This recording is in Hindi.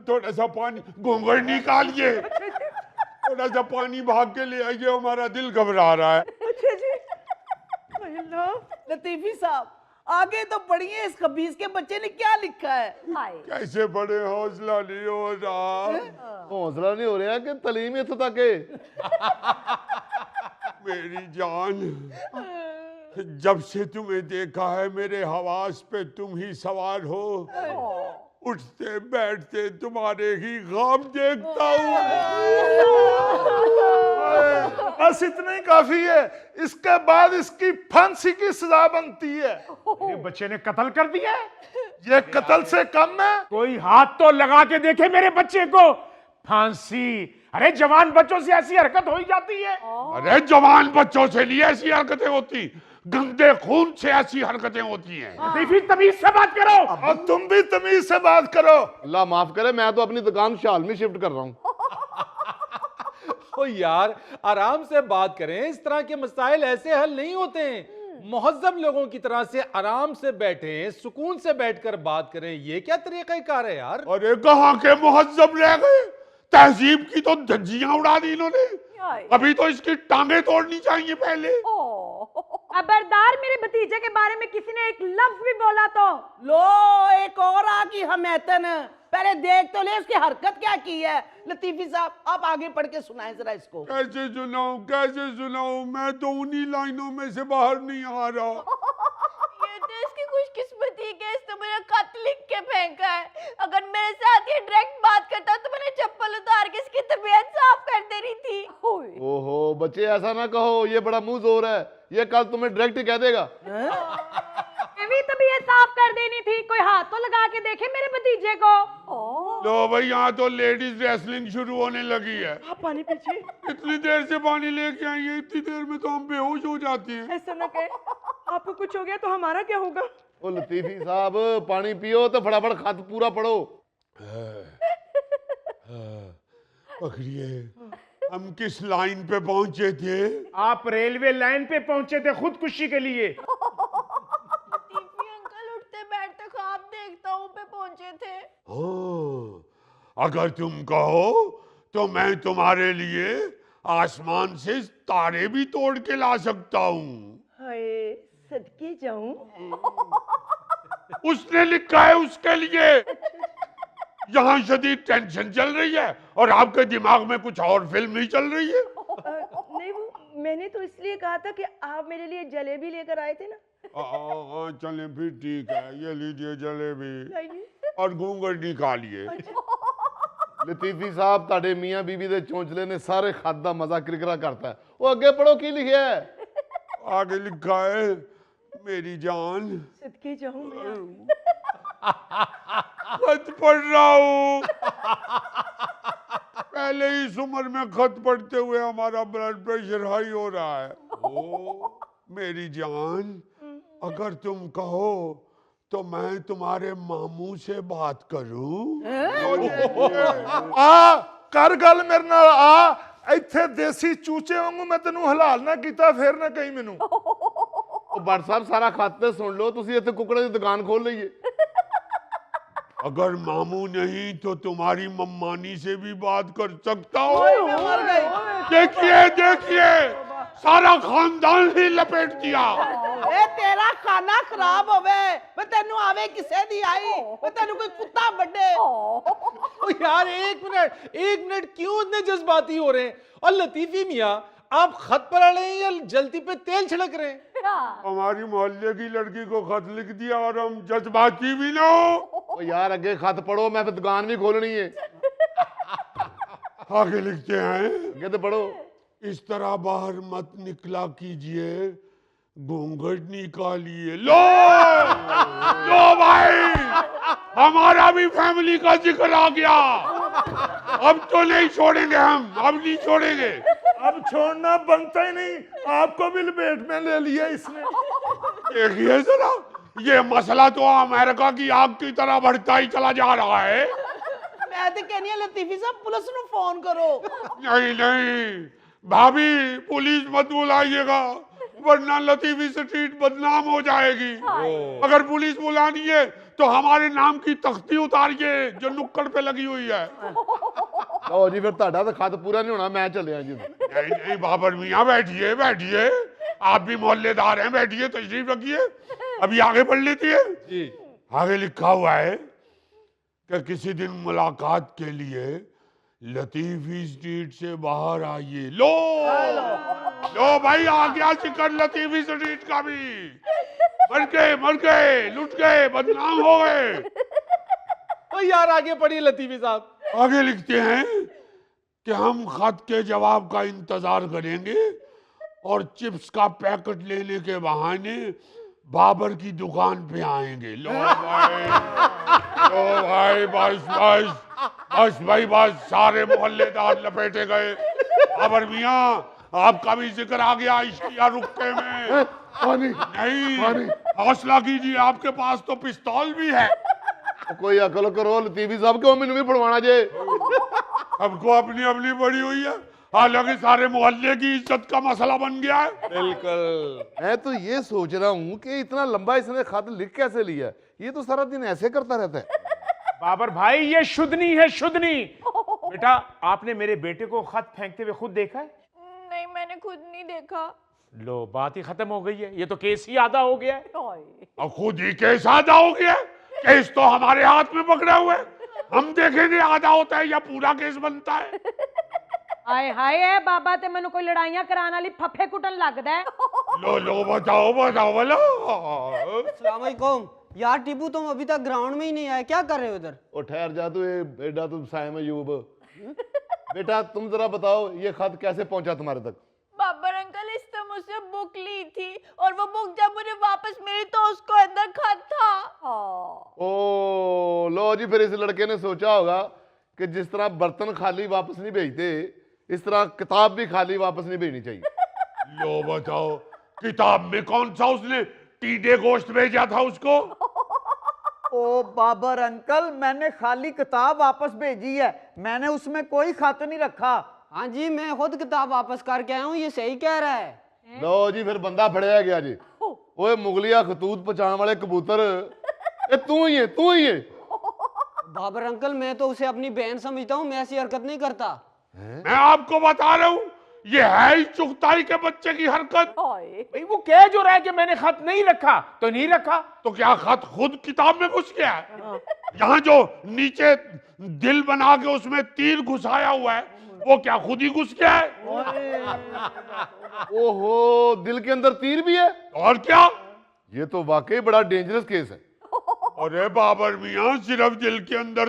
थोड़ा सा पानी, घूंघट निकालिए, थोड़ा सा पानी भाग के ले आइए, हमारा दिल घबरा रहा है। अच्छा जी। लतीफी साहब आगे तो पढ़िए, इस खबीस के बच्चे ने क्या लिखा है। कैसे पढ़े, हौसला नहीं हो रहा। हौसला नहीं हो रहा कि तलीम इत्थों तक है। मेरी जान, जब से तुम्हें देखा है मेरे हवास पे तुम ही सवार हो। उठते बैठते तुम्हारे ही ख्वाब देखता हूँ। बस इतना ही काफी है, इसके बाद इसकी फांसी की सजा बनती है। ये बच्चे ने कत्ल कर दिया है। ये कत्ल से कम है। कोई हाथ तो लगा के देखे मेरे बच्चे को। फांसी? अरे जवान बच्चों से ऐसी हरकत हो ही जाती है। अरे जवान बच्चों से नहीं ऐसी हरकतें होती, गंदे खून से ऐसी हरकतें होती हैं। लतीफी तमीज से बात करो। और तुम भी तमीज से बात करो। अल्लाह माफ करे, मैं तो अपनी दुकान शाल में शिफ्ट कर रहा हूँ। ओ यार आराम से बात करें, इस तरह के मसाइल ऐसे हल नहीं होते हैं। मुहज्जब लोगों की तरह से आराम से बैठें, सुकून से बैठकर बात करें, ये क्या तरीक़ाकार है यार। अरे कहाँ के मुहज्जब रह गए, तहजीब की तो धज्जियां उड़ा दी इन्होंने। अभी तो इसकी टांगे तोड़नी चाहिए पहले। खबरदार, मेरे भतीजे के बारे में किसी ने एक लफ्ज भी बोला तो। लो एक और आ गई हमैतन, पहले देख तो ले उसकी हरकत क्या की है। लतीफी साहब आप आगे पढ़ के सुनाएं जरा इसको। कैसे सुनाऊं, कैसे सुनाऊं, मैं तो उन्हीं लाइनों में से बाहर नहीं आ रहा। ये तो इसकी खुशकिस्मती के इसने मेरा खत लिख के फेंका है। अगर मेरे साथ ये डायरेक्ट बात करता तो मैंने चप्पल उतार के इसकी तबीयत साफ कर देनी थी। ओहो बच्चे ऐसा ना कहो, ये बड़ा मुंह जोर है, ये कल तुम्हें डायरेक्ट ही कह देगा। भी तबीयत साफ कर देनी थी, कोई हाथ तो लगा के देखे मेरे भतीजे को। लो भाई, यहाँ तो लेडीज रेसलिंग शुरू होने लगी है। आप पानी पीछे। इतनी देर से पानी लेके आई है, इतनी देर में तो हम बेहोश हो जाते हैं। ऐसा ना कहे, आपको कुछ हो गया तो हमारा क्या होगा। ओ लतीफी साहब पानी पियो तो फटाफट खत पूरा पढ़ो। पकड़िए, हम किस लाइन पे पहुंचे थे? आप रेलवे लाइन पे पहुंचे थे खुदकुशी के लिए। पे पहुंचे थे। हाँ, अगर तुम कहो तो मैं तुम्हारे लिए आसमान से तारे भी तोड़ के ला सकता हूँ। हाय सदके जाऊं। उसने लिखा है उसके लिए। यहाँ शदीद टेंशन चल रही है और आपके दिमाग में कुछ और फिल्म ही चल रही है। नहीं वो मैंने तो इसलिए कहा था कि आप मेरे लिए जलेबी लेकर आए थे ना। चले फिर ठीक है, ये लीजिए जलेबी और घूंघट निकालिए। लतीफी साहब ताड़े मियां बीबी दे चौंचले ने सारे खत दा मजा किरकिरा करता है। वो आगे पढ़ो की लिखा है। आगे लिखा है, मेरी जान सदके जाऊं मैं। खत पढ़ रहा हूँ। पहले ही इस उम्र में खत पढ़ते हुए हमारा ब्लड प्रेशर हाई हो रहा है। ओ मेरी जान, अगर तुम कहो तो मैं तुम्हारे मामू से बात करूं। आ कर गल मेरे नाल आ, इत्थे देसी चूचे वांगू मैं तेनू हलाल ना कीता फिर ना कहीं मैनू। ओ बट साहब सारा खत ते सुन लो, तुसी इत्थे कुकड़े दी दुकान खोल लईए। अगर मामू नहीं तो तुम्हारी मम्मानी से भी बात कर सकता हूँ। देखिए देखिए, सारा खानदान ही लपेट दिया। ए तेरा खाना खराब होवे, मैं तेनू आवे किसे दी आई, मैं तेनू कोई कुत्ता बड्डे। ओ यार एक मिनट क्यों इतने जज्बाती हो रहे हैं। और लतीफी मियाँ आप खत पढ़ रहे हैं या जल्दी पे तेल छिड़क रहे हैं। हमारी मोहल्ले की लड़की को खत लिख दिया और हम जज्बाती भी ना हो। ओ यार आगे खत पढ़ो, मैं फिर दुकान भी खोलनी है। आगे लिखते हैं, आगे तो पढ़ो। इस तरह बाहर मत निकला कीजिए, घूंघट निकालिए। लो लो भाई, हमारा भी फैमिली का जिक्र आ गया। अब तो नहीं छोड़ेंगे हम, अब नहीं छोड़ेंगे। अब छोड़ना बनता ही नहीं, आपको भी लपेट में ले लिया इसने। देखिए जरा, ये मसला तो अमेरिका की आग की तरह बढ़ता ही चला जा रहा है। मैं तो कहनी है लतीफी साहब पुलिस ਨੂੰ फोन करो। नहीं नहीं भाभी, पुलिस मत बुलाइएगा वरना लतीफी स्ट्रीट बदनाम हो जाएगी। अगर पुलिस बुलानी है तो हमारे नाम की तख्ती उतारिए जो नुक्कड़ पे लगी हुई है। लो जी फिर ਤੁਹਾਡਾ ਤਾਂ खत पूरा नहीं होना, मैं चलिया जी। नहीं नहीं बाबर मियाँ, बैठिए बैठिए, आप भी मोहल्लेदार हैं, बैठिए, तशरीफ रखिए। अभी आगे बढ़ लेती है जी। आगे लिखा हुआ है कि किसी दिन मुलाकात के लिए लतीफी स्ट्रीट से बाहर आइए। लो भाई, आ गया जिक्र लतीफी स्ट्रीट का भी। मर गए, लुट गए, बदनाम हो गए। तो यार आगे पढ़िए लतीफी साहब। आगे लिखते हैं कि हम खत के जवाब का इंतजार करेंगे और चिप्स का पैकेट लेने के बहाने बाबर की दुकान पे आएंगे। लो भाई बस भाई बस, सारे मोहल्लेदार लपेटे गए। बाबर मियाँ, आपका भी जिक्र आ गया इश्किया रुक्के में। पानी नहीं, हौसला कीजिए, आपके पास तो पिस्तौल भी है। कोई अकल करो लतीफी साहब, क्यों मैंने भी पढ़वाना जे? सबको अपनी अपनी बड़ी हुई है, हालांकि सारे मोहल्ले की इज्जत का मसला बन गया है। बिल्कुल। मैं तो ये सोच रहा हूँ कि इतना लंबा इसने खत लिख कैसे लिया? ये तो सारा दिन ऐसे करता रहता है। बाबर भाई, ये शुद्धनी है, शुद्धनी। बेटा, आपने मेरे बेटे को खत फेंकते हुए खुद देखा है? नहीं, मैंने खुद नहीं देखा। लो, बात ही खत्म हो गई है। ये तो केस ही आधा हो गया है। और खुद ही केस आधा हो गया। केस तो हमारे हाथ में पकड़े हुए, हम देखेंगे आधा होता है या पूरा केस बनता है। हाय हाय बाबा, ते मैनू कोई लड़ाइयां कराने वाली फफे कुटन लगदा है। लो बताओ बोलो। अस्सलाम वालेकुम। यार टीपू, तुम अभी तक ग्राउंड में ही नहीं आए, क्या कर रहे हो उधर? ओ ठहर जा तू, ये बेटा तुम साइम अयूब। बेटा तुम जरा बताओ ये खत कैसे पहुंचा तुम्हारे तक? बाबर अंकल, इसने मुझसे बुक ली थी और वो बुक जब मुझे वापस मिली तो उसको अंदर खत था। ओ लो जी, फिर इस लड़के ने सोचा होगा कि जिस तरह बर्तन खाली वापस नहीं भेजते, इस तरह किताब भी खाली वापस नहीं भेजनी चाहिए। लो बताओ, किताब में कौन सा उसने टीडे गोश्त भेजा था उसको? ओ बाबर अंकल, मैंने खाली किताब वापस भेजी है, मैंने उसमें कोई खत नहीं रखा। हाँ जी, मैं खुद किताब वापस करके आया हूँ, ये सही कह रहा है। लो जी, फिर बंदा फड़या गया जी। ओए मुगलिया खतूत पहचान वाले कबूतर, ये तू ही है। बाबर अंकल, मैं तो उसे अपनी बहन समझता हूँ, मैं ऐसी हरकत नहीं करता। मैं आपको बता रहा हूँ, ये है ही चुगताई के बच्चे की हरकत। भाई वो कह जो रहा है कि मैंने खत नहीं रखा, तो नहीं रखा। तो क्या खत खुद किताब में घुस गया है? यहाँ जो नीचे दिल बना के उसमें तीर घुसाया हुआ है, वो क्या खुद ही घुस गया है? ओहो, दिल के अंदर तीर भी है? और क्या? ये तो वाकई बड़ा डेंजरस केस है। अरे बाबर मियाँ, सिर्फ दिल के अंदर